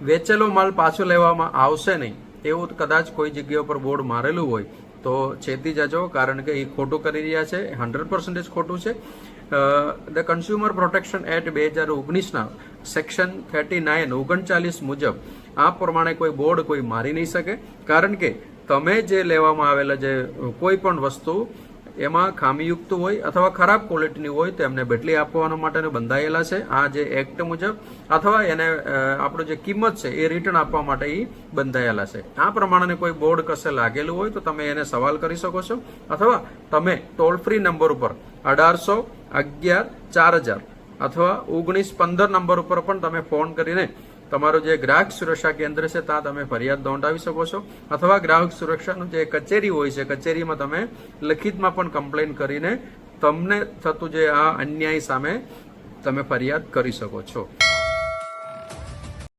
વેચેલો માલ પાછો લેવામાં આવશે નહીં એવું કદાચ કોઈ જગ્યા પર બોર્ડ મારેલું હોય તો ચેતી જજો, કારણ કે એ ખોટું કરી રહ્યા છે, 100% ખોટું છે. ધ કન્ઝ્યુમર પ્રોટેક્શન એક્ટ 2019ના સેક્શન 39 મુજબ આ પ્રમાણે કોઈ બોર્ડ કોઈ મારી નહીં શકે, કારણ કે તમે જે લેવામાં આવેલા જે કોઈ પણ વસ્તુ એમાં ખામીયુક્ત હોય અથવા ખરાબ ક્વોલિટીની હોય તો એમને બદલી આપવા માટે બંધાયેલા છે આ જે એક્ટ મુજબ, અથવા એને આપણું જે કિંમત છે એ રિટર્ન આપવા માટે એ બંધાયેલા છે. આ પ્રમાણે કોઈ બોર્ડ કશે લાગેલું હોય તો તમે એને સવાલ કરી શકો છો, અથવા તમે ટોલ ફ્રી નંબર ઉપર 1811 4000 અથવા 1915 નંબર ઉપર પણ તમે ફોન કરીને તમારું જે ગ્રાહક સુરક્ષા કેન્દ્ર છે ત્યાં તમે ફરિયાદ નોંધાવી શકો છો, અથવા ગ્રાહક સુરક્ષાનું જે કચેરી હોય છે કચેરીમાં તમે લખિતમાં પણ કમ્પ્લેન કરીને તમને થતું જે આ અન્યાય સામે તમે ફરિયાદ કરી શકો છો.